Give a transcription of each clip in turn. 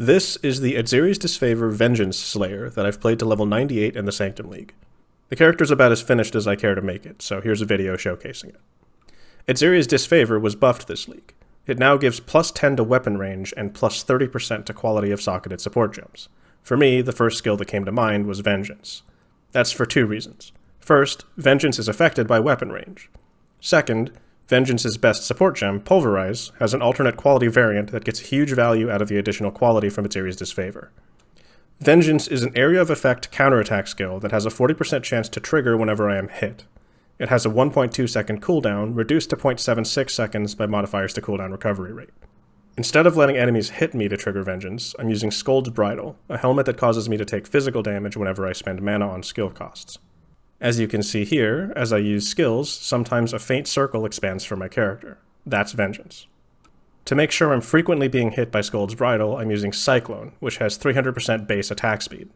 This is the Atziri's Disfavour Vengeance Slayer that I've played to level 98 in the Sanctum League. The character's about as finished as I care to make it, so here's a video showcasing it. Atziri's Disfavour was buffed this league. It now gives plus 10 to weapon range and plus 30% to quality of socketed support gems. For me, the first skill that came to mind was Vengeance. That's for two reasons. First, Vengeance is affected by weapon range. Second, Vengeance's best support gem, Pulverize, has an alternate quality variant that gets huge value out of the additional quality from Atziri's Disfavour. Vengeance is an area of effect counterattack skill that has a 40% chance to trigger whenever I am hit. It has a 1.2 second cooldown, reduced to 0.76 seconds by modifiers to cooldown recovery rate. Instead of letting enemies hit me to trigger Vengeance, I'm using Scold's Bridle, a helmet that causes me to take physical damage whenever I spend mana on skill costs. As you can see here, as I use skills, sometimes a faint circle expands for my character. That's Vengeance. To make sure I'm frequently being hit by Scold's Bridle, I'm using Cyclone, which has 300% base attack speed.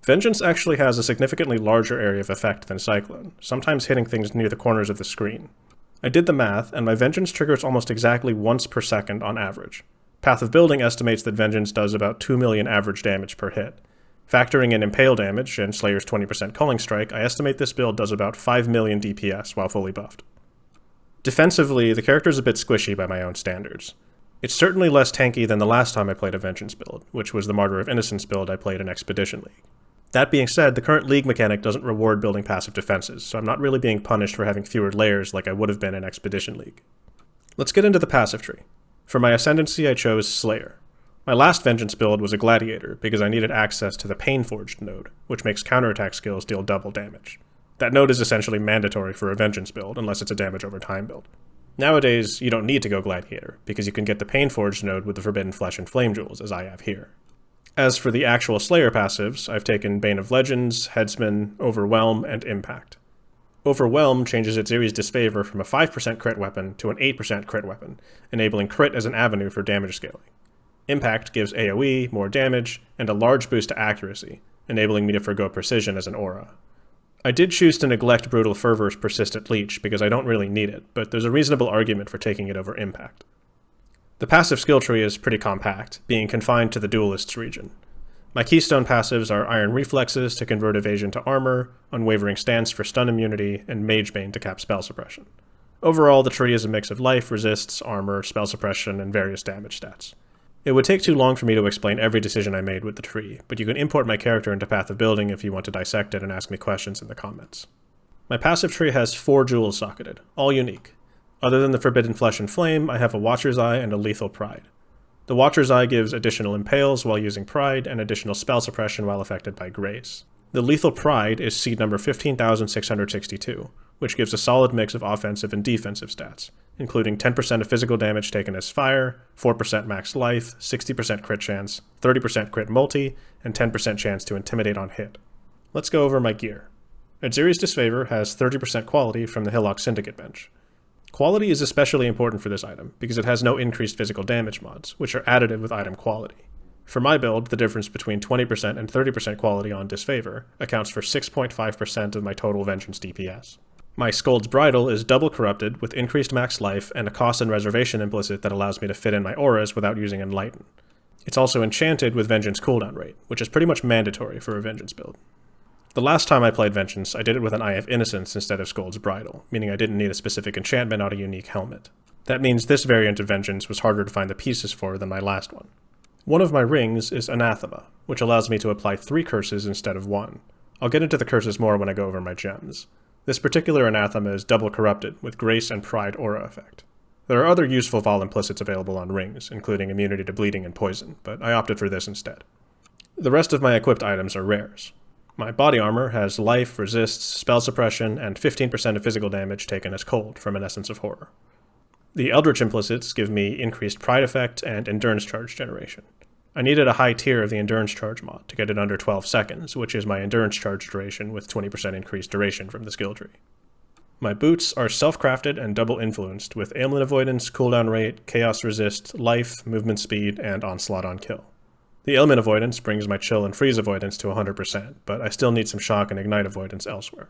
Vengeance actually has a significantly larger area of effect than Cyclone, sometimes hitting things near the corners of the screen. I did the math, and my Vengeance triggers almost exactly once per second on average. Path of Building estimates that Vengeance does about 2 million average damage per hit. Factoring in Impale damage and Slayer's 20% Culling Strike, I estimate this build does about 5 million DPS while fully buffed. Defensively, the character is a bit squishy by my own standards. It's certainly less tanky than the last time I played a Vengeance build, which was the Martyr of Innocence build I played in Expedition League. That being said, the current League mechanic doesn't reward building passive defenses, so I'm not really being punished for having fewer layers like I would have been in Expedition League. Let's get into the passive tree. For my Ascendancy, I chose Slayer. My last Vengeance build was a Gladiator, because I needed access to the Painforged node, which makes counterattack skills deal double damage. That node is essentially mandatory for a Vengeance build, unless it's a damage over time build. Nowadays, you don't need to go Gladiator, because you can get the Painforged node with the Forbidden Flesh and Flame Jewels, as I have here. As for the actual Slayer passives, I've taken Bane of Legends, Headsman, Overwhelm, and Impact. Overwhelm changes Atziri's Disfavour from a 5% crit weapon to an 8% crit weapon, enabling crit as an avenue for damage scaling. Impact gives AoE, more damage, and a large boost to accuracy, enabling me to forgo precision as an aura. I did choose to neglect Brutal Fervor's Persistent Leech because I don't really need it, but there's a reasonable argument for taking it over Impact. The passive skill tree is pretty compact, being confined to the Duelist's region. My keystone passives are Iron Reflexes to convert evasion to armor, Unwavering Stance for stun immunity, and Magebane to cap spell suppression. Overall, the tree is a mix of life, resists, armor, spell suppression, and various damage stats. It would take too long for me to explain every decision I made with the tree, but you can import my character into Path of Building if you want to dissect it and ask me questions in the comments. My passive tree has 4 jewels socketed, all unique. Other than the Forbidden Flesh and Flame, I have a Watcher's Eye and a Lethal Pride. The Watcher's Eye gives additional impales while using Pride and additional spell suppression while affected by Grace. The Lethal Pride is seed number 15,662, which gives a solid mix of offensive and defensive stats, including 10% of physical damage taken as fire, 4% max life, 60% crit chance, 30% crit multi, and 10% chance to intimidate on hit. Let's go over my gear. Atziri's Disfavour has 30% quality from the Hillock Syndicate bench. Quality is especially important for this item, because it has no increased physical damage mods, which are additive with item quality. For my build, the difference between 20% and 30% quality on Disfavour accounts for 6.5% of my total Vengeance DPS. My Scold's Bridle is double corrupted with increased max life and a cost and reservation implicit that allows me to fit in my auras without using Enlighten. It's also enchanted with Vengeance cooldown rate, which is pretty much mandatory for a Vengeance build. The last time I played Vengeance, I did it with an Eye of Innocence instead of Scold's Bridle, meaning I didn't need a specific enchantment on a unique helmet. That means this variant of Vengeance was harder to find the pieces for than my last one. One of my rings is Anathema, which allows me to apply 3 curses instead of 1. I'll get into the curses more when I go over my gems. This particular Anathema is double corrupted, with Grace and Pride aura effect. There are other useful Vol implicits available on rings, including immunity to bleeding and poison, but I opted for this instead. The rest of my equipped items are rares. My body armor has life, resists, spell suppression, and 15% of physical damage taken as cold from an Essence of Horror. The Eldritch implicits give me increased Pride effect and Endurance charge generation. I needed a high tier of the Endurance charge mod to get it under 12 seconds, which is my Endurance charge duration with 20% increased duration from the skill tree. My boots are self-crafted and double influenced with ailment avoidance, cooldown rate, chaos resist, life, movement speed, and onslaught on kill. The ailment avoidance brings my chill and freeze avoidance to 100%, but I still need some shock and ignite avoidance elsewhere.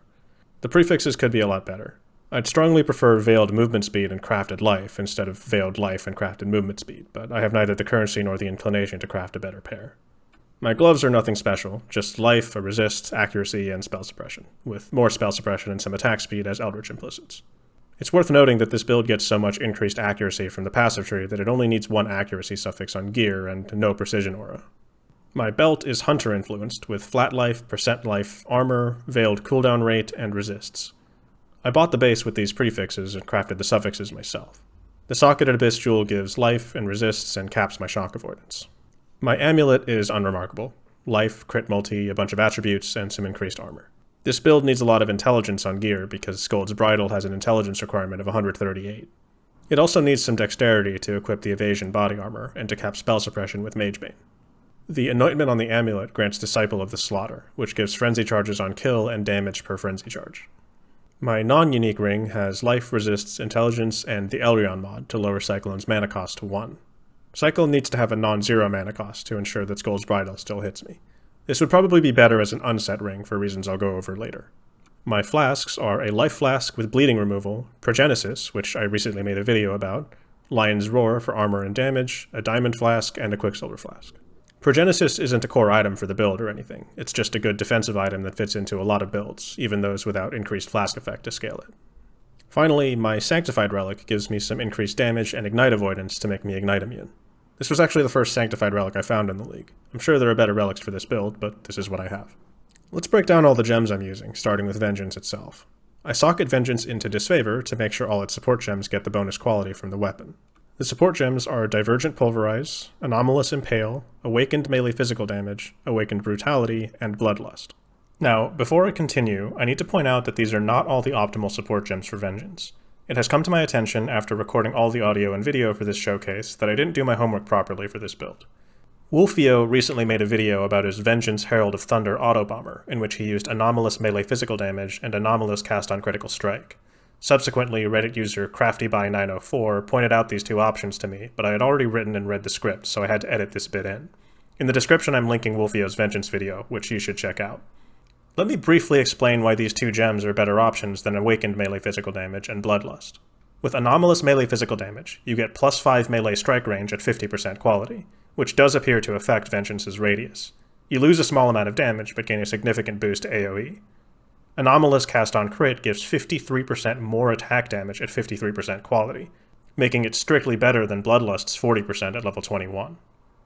The prefixes could be a lot better. I'd strongly prefer Veiled Movement Speed and Crafted Life instead of Veiled Life and Crafted Movement Speed, but I have neither the currency nor the inclination to craft a better pair. My gloves are nothing special, just life, a resist, accuracy, and spell suppression, with more spell suppression and some attack speed as Eldritch implicits. It's worth noting that this build gets so much increased accuracy from the passive tree that it only needs one accuracy suffix on gear and no precision aura. My belt is Hunter influenced, with flat life, percent life, armor, veiled cooldown rate, and resists. I bought the base with these prefixes and crafted the suffixes myself. The Socketed Abyss Jewel gives life and resists and caps my shock avoidance. My amulet is unremarkable. Life, crit multi, a bunch of attributes, and some increased armor. This build needs a lot of intelligence on gear because Skold's Bridle has an intelligence requirement of 138. It also needs some dexterity to equip the evasion body armor and to cap spell suppression with Magebane. The anointment on the amulet grants Disciple of the Slaughter, which gives frenzy charges on kill and damage per frenzy charge. My non-unique ring has life, resists, intelligence, and the Elrion mod to lower Cyclone's mana cost to 1. Cyclone needs to have a non-zero mana cost to ensure that Skold's Bridle still hits me. This would probably be better as an unset ring for reasons I'll go over later. My flasks are a life flask with bleeding removal, Progenesis, which I recently made a video about, Lion's Roar for armor and damage, a diamond flask, and a Quicksilver flask. Progenesis isn't a core item for the build or anything, it's just a good defensive item that fits into a lot of builds, even those without increased flask effect to scale it. Finally, my Sanctified Relic gives me some increased damage and ignite avoidance to make me ignite immune. This was actually the first Sanctified Relic I found in the league. I'm sure there are better relics for this build, but this is what I have. Let's break down all the gems I'm using, starting with Vengeance itself. I socket Vengeance into Disfavour to make sure all its support gems get the bonus quality from the weapon. The support gems are Divergent Pulverize, Anomalous Impale, Awakened Melee Physical Damage, Awakened Brutality, and Bloodlust. Now, before I continue, I need to point out that these are not all the optimal support gems for Vengeance. It has come to my attention after recording all the audio and video for this showcase that I didn't do my homework properly for this build. Wolfio recently made a video about his Vengeance Herald of Thunder Autobomber, in which he used Anomalous Melee Physical Damage and Anomalous Cast on Critical Strike. Subsequently, Reddit user CraftyBuy904 pointed out these two options to me, but I had already written and read the script, so I had to edit this bit in. In the description I'm linking Wolfio's Vengeance video, which you should check out. Let me briefly explain why these two gems are better options than Awakened Melee Physical Damage and Bloodlust. With Anomalous Melee Physical Damage, you get plus 5 melee strike range at 50% quality, which does appear to affect Vengeance's radius. You lose a small amount of damage, but gain a significant boost to AoE. Anomalous Cast on Crit gives 53% more attack damage at 53% quality, making it strictly better than Bloodlust's 40% at level 21.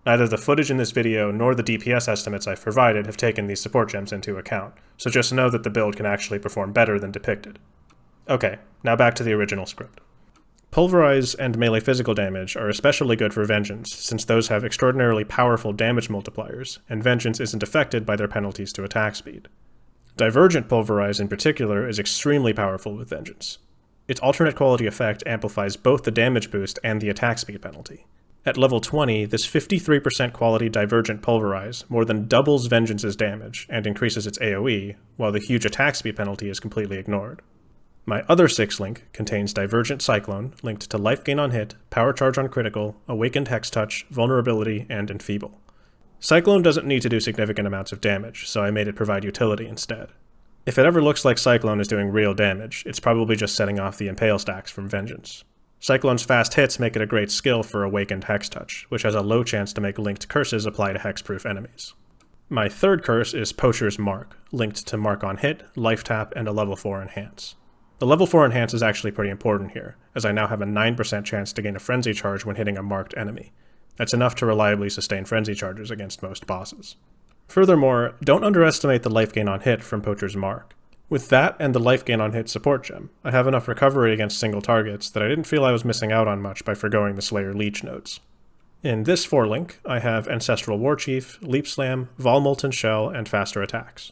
Neither the footage in this video nor the DPS estimates I've provided have taken these support gems into account, so just know that the build can actually perform better than depicted. Okay, now back to the original script. Pulverize and Melee Physical Damage are especially good for Vengeance, since those have extraordinarily powerful damage multipliers, and Vengeance isn't affected by their penalties to attack speed. Divergent Pulverize in particular is extremely powerful with Vengeance. Its alternate quality effect amplifies both the damage boost and the attack speed penalty. At level 20, this 53% quality Divergent Pulverize more than doubles Vengeance's damage and increases its AoE, while the huge attack speed penalty is completely ignored. My other 6 link contains Divergent Cyclone, linked to life gain on hit, power charge on critical, awakened hex touch, vulnerability, and enfeeble. Cyclone doesn't need to do significant amounts of damage, so I made it provide utility instead. If it ever looks like Cyclone is doing real damage, it's probably just setting off the Impale stacks from Vengeance. Cyclone's fast hits make it a great skill for Awakened Hex Touch, which has a low chance to make linked curses apply to hexproof enemies. My third curse is Poacher's Mark, linked to Mark on Hit, Life Tap, and a level 4 Enhance. The level 4 Enhance is actually pretty important here, as I now have a 9% chance to gain a Frenzy Charge when hitting a marked enemy. That's enough to reliably sustain Frenzy Charges against most bosses. Furthermore, don't underestimate the life gain on hit from Poacher's Mark. With that and the life gain on hit support gem, I have enough recovery against single targets that I didn't feel I was missing out on much by forgoing the Slayer Leech nodes. In this 4 link, I have Ancestral Warchief, Leap Slam, Vol Molten Shell, and faster attacks.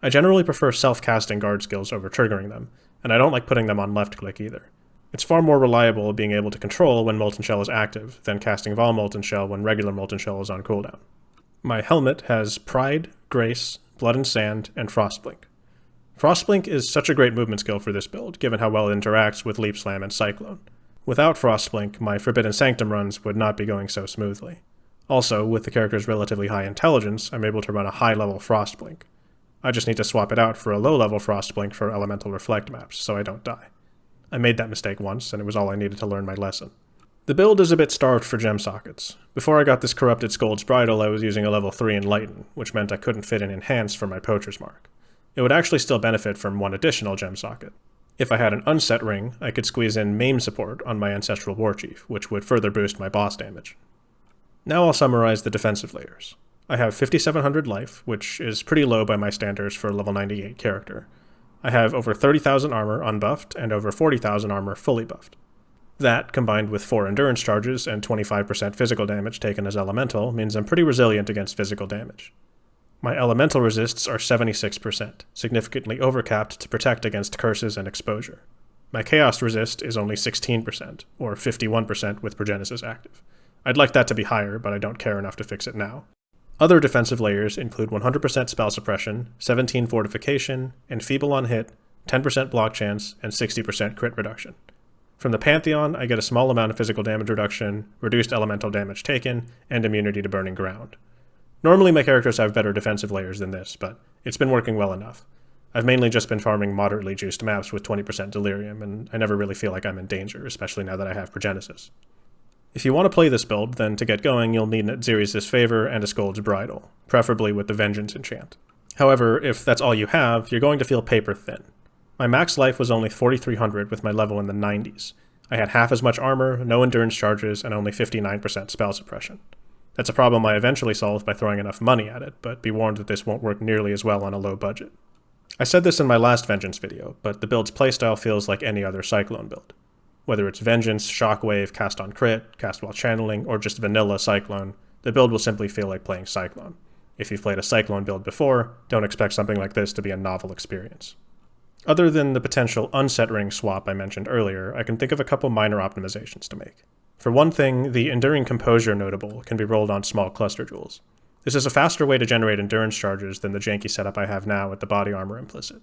I generally prefer self-casting guard skills over triggering them, and I don't like putting them on left click either. It's far more reliable being able to control when Molten Shell is active than casting Vol Molten Shell when regular Molten Shell is on cooldown. My helmet has Pride, Grace, Blood and Sand, and Frostblink. Frostblink is such a great movement skill for this build, given how well it interacts with Leap Slam and Cyclone. Without Frostblink, my Forbidden Sanctum runs would not be going so smoothly. Also, with the character's relatively high intelligence, I'm able to run a high-level Frostblink. I just need to swap it out for a low-level Frostblink for Elemental Reflect maps, so I don't die. I made that mistake once, and it was all I needed to learn my lesson. The build is a bit starved for gem sockets. Before I got this corrupted Scold's Bridle, I was using a level 3 Enlighten, which meant I couldn't fit in Enhance for my Poacher's Mark. It would actually still benefit from one additional gem socket. If I had an unset ring, I could squeeze in Maim support on my Ancestral Warchief, which would further boost my boss damage. Now I'll summarize the defensive layers. I have 5700 life, which is pretty low by my standards for a level 98 character. I have over 30,000 armor unbuffed and over 40,000 armor fully buffed. That, combined with 4 endurance charges and 25% physical damage taken as elemental, means I'm pretty resilient against physical damage. My elemental resists are 76%, significantly overcapped to protect against curses and exposure. My chaos resist is only 16%, or 51% with Progenesis active. I'd like that to be higher, but I don't care enough to fix it now. Other defensive layers include 100% spell suppression, 17 fortification, enfeeble on hit, 10% block chance, and 60% crit reduction. From the Pantheon, I get a small amount of physical damage reduction, reduced elemental damage taken, and immunity to burning ground. Normally my characters have better defensive layers than this, but it's been working well enough. I've mainly just been farming moderately juiced maps with 20% delirium, and I never really feel like I'm in danger, especially now that I have Progenesis. If you want to play this build, then to get going you'll need an Atziri's Disfavour and a Scold's Bridle, preferably with the Vengeance enchant. However, if that's all you have, you're going to feel paper thin. My max life was only 4300 with my level in the 90s. I had half as much armor, no endurance charges, and only 59% spell suppression. That's a problem I eventually solved by throwing enough money at it, but be warned that this won't work nearly as well on a low budget. I said this in my last Vengeance video, but the build's playstyle feels like any other Cyclone build. Whether it's Vengeance, Shockwave, Cast on Crit, Cast while Channeling, or just vanilla Cyclone, the build will simply feel like playing Cyclone. If you've played a Cyclone build before, don't expect something like this to be a novel experience. Other than the potential unset ring swap I mentioned earlier, I can think of a couple minor optimizations to make. For one thing, the Enduring Composure notable can be rolled on small cluster jewels. This is a faster way to generate endurance charges than the janky setup I have now with the body armor implicit.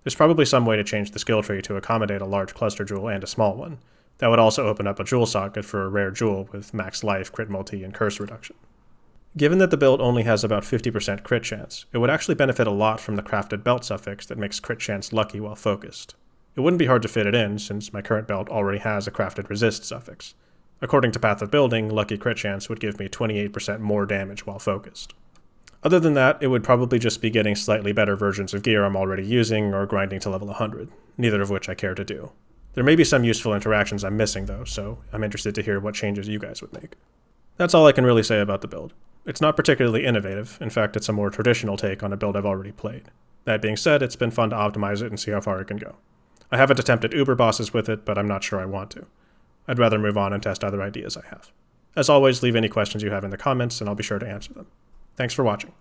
There's probably some way to change the skill tree to accommodate a large cluster jewel and a small one. That would also open up a jewel socket for a rare jewel with max life, crit multi, and curse reduction. Given that the build only has about 50% crit chance, it would actually benefit a lot from the crafted belt suffix that makes crit chance lucky while focused. It wouldn't be hard to fit it in, since my current belt already has a crafted resist suffix. According to Path of Building, lucky crit chance would give me 28% more damage while focused. Other than that, it would probably just be getting slightly better versions of gear I'm already using or grinding to level 100, neither of which I care to do. There may be some useful interactions I'm missing though, so I'm interested to hear what changes you guys would make. That's all I can really say about the build. It's not particularly innovative, in fact it's a more traditional take on a build I've already played. That being said, it's been fun to optimize it and see how far it can go. I haven't attempted Uber bosses with it, but I'm not sure I want to. I'd rather move on and test other ideas I have. As always, leave any questions you have in the comments and I'll be sure to answer them. Thanks for watching.